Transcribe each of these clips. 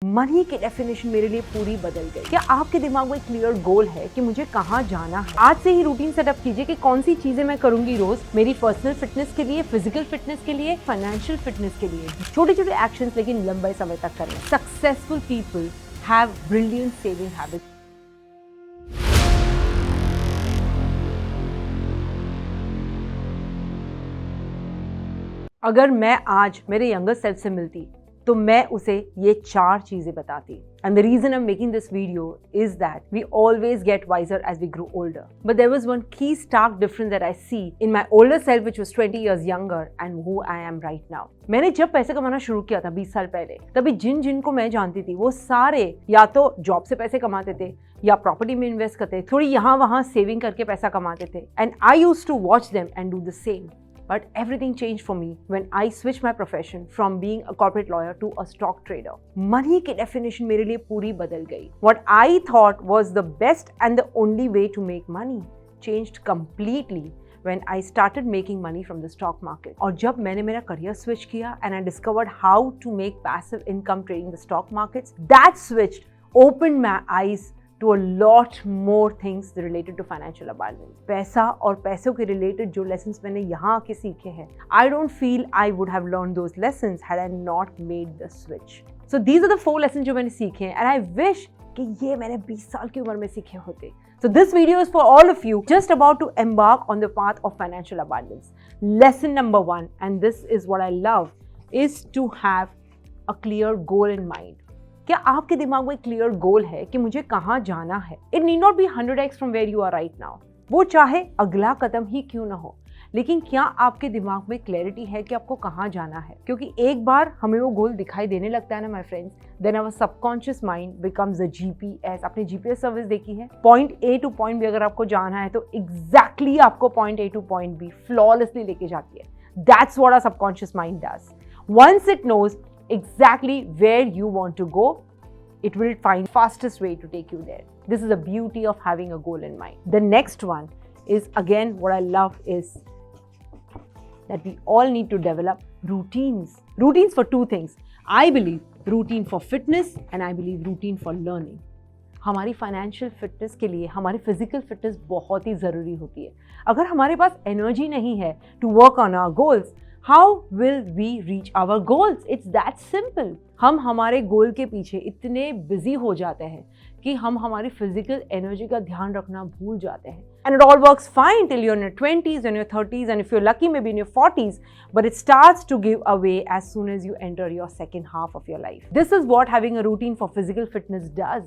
Money की definition मेरे लिए पूरी बदल गई। क्या आपके दिमाग में क्लियर गोल है कि मुझे कहाँ जाना है? आज से ही रूटीन सेटअप कीजिए कि कौन सी चीजें मैं करूंगी रोज, मेरी पर्सनल फिटनेस के लिए, फिजिकल फिटनेस के लिए, फाइनेंशियल फिटनेस के लिए। छोटे छोटे एक्शंस लेकिन लंबे समय तक करना। Successful people have brilliant saving habits. अगर मैं आज मेरे यंगर सेल्फ से मिलती तो मैं उसे ये 4 चीजें बताती। And the reason I'm making this video is that we always get wiser as we grow older. But there was one key stark difference that I see in my older self, which was 20 years younger, and who I am right now. मैंने जब पैसे कमाना शुरू किया था 20 साल पहले, तभी जिन को मैं जानती थी वो सारे या तो जॉब से पैसे कमाते थे या प्रॉपर्टी में इन्वेस्ट करते, थोड़ी यहाँ वहाँ सेविंग करके पैसा कमाते थे। And I used to watch them and do the same. But everything changed for me when I switched my profession from being a corporate lawyer to a stock trader. Money की definition मेरे लिए पूरी बदल गई. What I thought was the best and the only way to make money changed completely when I started making money from the stock market. और जब मैंने मेरा career switch किया and I discovered how to make passive income trading the stock markets, that switch opened my eyes to a lot more things related to financial abundance. पैसा और पैसों के related जो lessons मैंने यहाँ आके सीखे हैं, I don't feel I would have learned those lessons had I not made the switch. So these are the 4 lessons जो मैंने सीखे हैं, and I wish कि ये मैंने 20 साल की उम्र में सीखे होते. So this video is for all of you just about to embark on the path of financial abundance. Lesson number 1, and this is what I love, is to have a clear goal in mind. क्या आपके दिमाग में clear goal है कि मुझे कहाँ जाना है? It need not be 100x from where you are right now. वो चाहे अगला कदम ही क्यों ना हो, लेकिन क्या आपके दिमाग में क्लैरिटी है कि आपको कहाँ जाना है? क्योंकि एक बार हमें वो गोल दिखाई देने लगता है ना my friends, then our subconscious mind becomes a GPS. आपने जीपीएस सर्विस देखी है? Point A to point B अगर आपको जाना है तो एग्जैक्टली आपको point A to point B flawlessly लेके जाती है। That's what our subconscious mind does. Once it knows exactly where you want to go, it will find fastest way to take you there. This is the beauty of having a goal in mind. The next one is, again, what I love is that we all need to develop routines. Routines for 2 things. I believe routine for fitness and I believe routine for learning. हमारी financial fitness के लिए हमारी physical fitness बहुत ही ज़रूरी होती है। अगर हमारे पास एनर्जी नहीं है to work on our goals, how will we reach our goals? It's that simple. हम हमारे गोल के पीछे इतने बिजी हो जाते हैं कि हम हमारी फिजिकल एनर्जी का ध्यान रखना भूल जाते हैं। And it all works fine till you're in your 20s and your 30s, and if you're lucky, maybe in your 40s, but it starts to give away as soon as you enter your second half of your life. This is what having a routine for physical fitness does.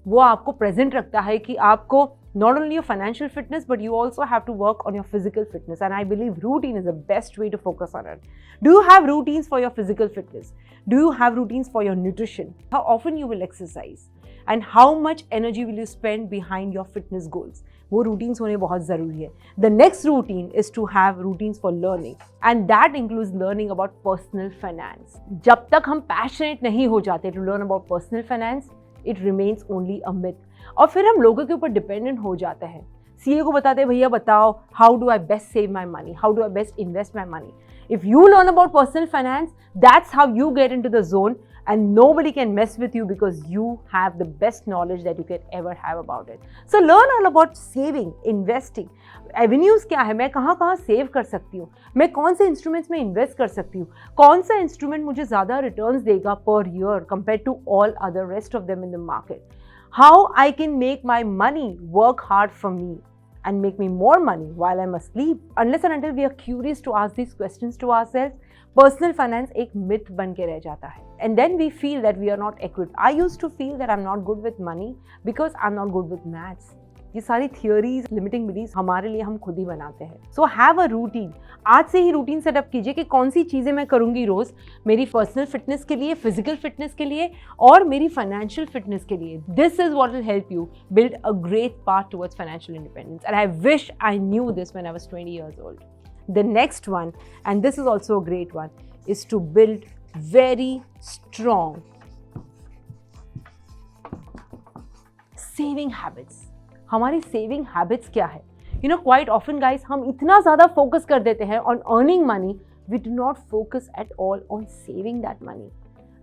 वो आपको present रखता है कि आपको not only your financial fitness, but you also have to work on your physical fitness, and I believe routine is the best way to focus on it. Do you have routines for your physical fitness? Do you have routines for your nutrition? How often you will exercise? And how much energy will you spend behind your fitness goals? वो routines होने बहुत ज़रूरी है. The next routine is to have routines for learning, and that includes learning about personal finance. जब तक हम passionate नहीं हो जाते to learn about personal finance, it remains only a myth. और फिर हम लोगों के ऊपर डिपेंडेंट हो जाते हैं। सीए को बताते हैं, भैया बताओ, how do I best save my money, how do I best invest my money. If you learn about personal finance, that's how you get into the zone and nobody can mess with you because you have the best knowledge that you can ever have about it. So learn all about saving, investing. Avenues क्या है, मैं कहाँ कहाँ save कर सकती हूँ, मैं कौन से इंस्ट्रूमेंट्स में इन्वेस्ट कर सकती हूँ, कौन सा इंस्ट्रूमेंट मुझे ज़्यादा रिटर्न्स देगा per year compare to all other rest of them in the market. How I can make my money work hard for me and make me more money while I'm asleep. Unless and until we are curious to ask these questions to ourselves, personal finance एक myth बन के रह जाता है. And then we feel that we are not equipped. I used to feel that I'm not good with money because I'm not good with maths. ये सारी theories, limiting beliefs हमारे लिए हम खुद ही बनाते हैं. So have a routine. आज से ही रूटीन सेटअप कीजिए कि कौन सी चीज़ें मैं करूँगी रोज़, मेरी पर्सनल फिटनेस के लिए, फिजिकल फिटनेस के लिए और मेरी फाइनेंशियल फिटनेस के लिए. This is what will help you build a great path towards financial independence. And I wish I knew this when I was 20 years old. The next one, and this is also a great one, is to build very strong saving habits. हमारी saving habits क्या है? You know, quite often guys, हम इतना ज़्यादा focus कर देते हैं on earning money, we do not focus at all on saving that money.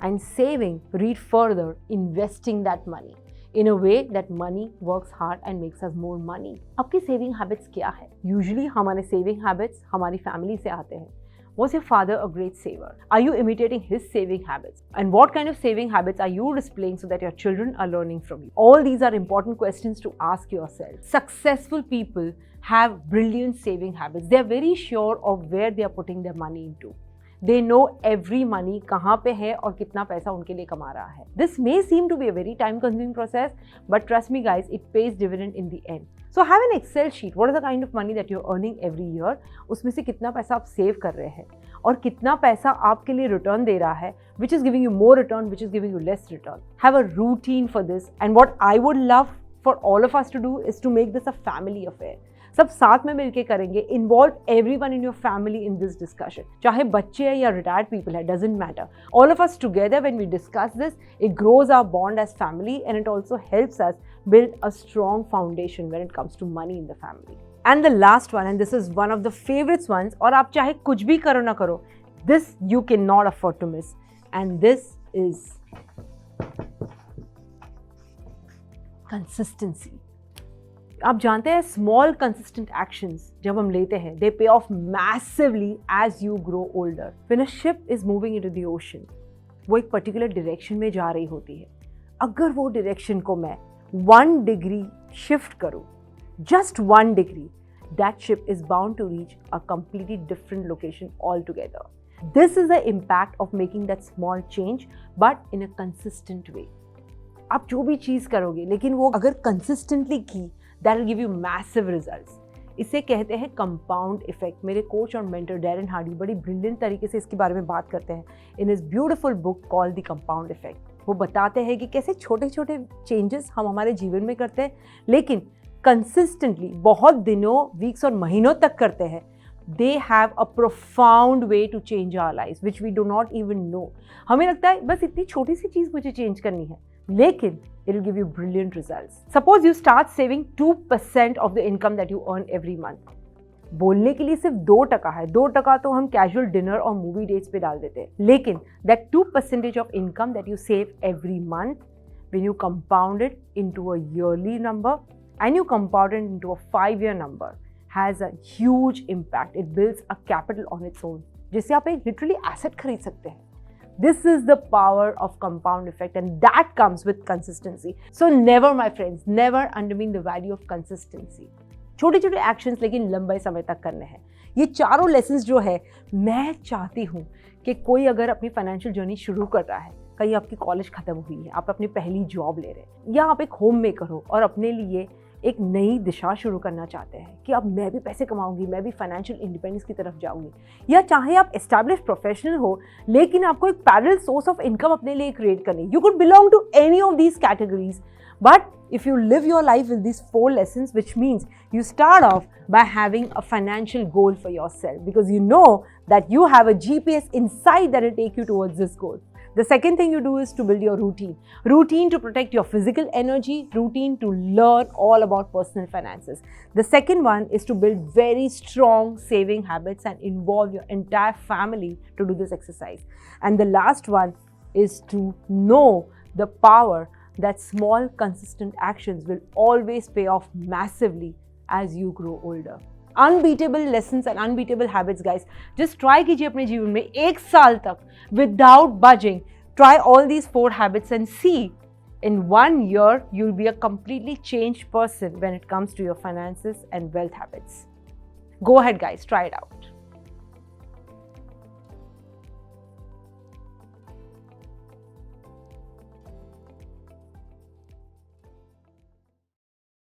and saving, read further, investing that money in a way that money works hard and makes us more money. आपकी saving habits क्या है? Usually हमारे saving habits हमारी family से आते हैं. Was your father a great saver? Are you imitating his saving habits? And what kind of saving habits are you displaying so that your children are learning from you? All these are important questions to ask yourself. Successful people have brilliant saving habits. They are very sure of where they are putting their money into. They know every money कहाँ पे है और कितना पैसा उनके लिए कमा रहा है. This may seem to be a very time-consuming process, but trust me guys, it pays dividend in the end. So have an Excel sheet. What is the kind of money that you're earning every year? उसमें से कितना पैसा आप save कर रहे हैं और कितना पैसा आपके लिए रिटर्न दे रहा है, which is giving you more return, which is giving you less return. Have a routine for this. And what I would love for all of us to do is to make this a family affair. सब साथ में मिलके करेंगे. Involve everyone in your family in this discussion. चाहे बच्चे हैं या retired people है, doesn't matter. All of us together when we discuss this, it grows our bond as family and it also helps us build a strong foundation when it comes to money in the family. And the last one, and this is one of the favorites ones, और आप चाहे कुछ भी करो ना करो, this you cannot afford to miss, and this is consistency. आप जानते हैं small consistent actions जब हम लेते हैं, they pay off massively as you grow older. When a ship is moving into the ocean, वो एक particular direction में जा रही होती है. अगर वो direction को मैं 1 degree shift करूँ, just 1 degree, that ship is bound to reach a completely different location altogether. This is the impact of making that small change, but in a consistent way. आप जो भी चीज़ करोगे, लेकिन वो अगर consistently की, that will give you massive results. इसे कहते हैं कंपाउंड इफेक्ट. मेरे कोच और मेंटर डैरन हार्डी बड़ी ब्रिलियंट तरीके से इसके बारे में बात करते हैं in his beautiful book called the compound effect. वो बताते हैं कि कैसे छोटे छोटे चेंजेस हम हमारे जीवन में करते हैं, लेकिन कंसिस्टेंटली बहुत दिनों, वीक्स और महीनों तक करते हैं. They have a profound way to change our life which we do not even know. हमें लगता है बस इतनी छोटी सी चीज़ मुझे चेंज करनी है, लेकिन it will give you brilliant results. Suppose you start saving 2% of the income that you earn every month. बोलने के लिए सिर्फ 2% है. 2% तो हम कैजुअल डिनर और मूवी डेट्स पे डाल देते हैं, लेकिन that 2% of income that you save every month, when you compound it into a yearly number and you compound it into a 5-year number, has a huge impact. It builds a capital on its own, जिससे आप एक literally asset खरीद सकते हैं. This is the power of compound effect, and that comes with consistency. So never, my friends, never undermine the value of consistency. छोटे छोटे actions लेकिन लंबे समय तक करने हैं. ये चारों लेसन्स जो है, मैं चाहती हूँ कि कोई अगर अपनी फाइनेंशियल जर्नी शुरू कर रहा है, कहीं आपकी कॉलेज खत्म हुई है, आप अपनी पहली जॉब ले रहे हैं, या आप एक होम मेकर हो और अपने लिए एक नई दिशा शुरू करना चाहते हैं कि अब मैं भी पैसे कमाऊंगी, मैं भी फाइनेंशियल इंडिपेंडेंस की तरफ जाऊंगी, या चाहे आप एस्टैब्लिश प्रोफेशनल हो लेकिन आपको एक पैरेलल सोर्स ऑफ इनकम अपने लिए क्रिएट करनी. You could belong to any of these categories, but if you live your life with these 4 lessons, which means you start off by having a financial goal for yourself, because you know that you have a GPS inside that will take you towards this goal. The second thing you do is to build your routine. Routine to protect your physical energy, routine to learn all about personal finances. The second one is to build very strong saving habits and involve your entire family to do this exercise. And the last one is to know the power that small consistent actions will always pay off massively as you grow older. Unbeatable lessons and unbeatable habits, guys. Just try कीजिए अपने जीवन में 1 साल तक without budging. Try all these 4 habits and see in 1 year you'll be a completely changed person when it comes to your finances and wealth habits. Go ahead, guys, try it out.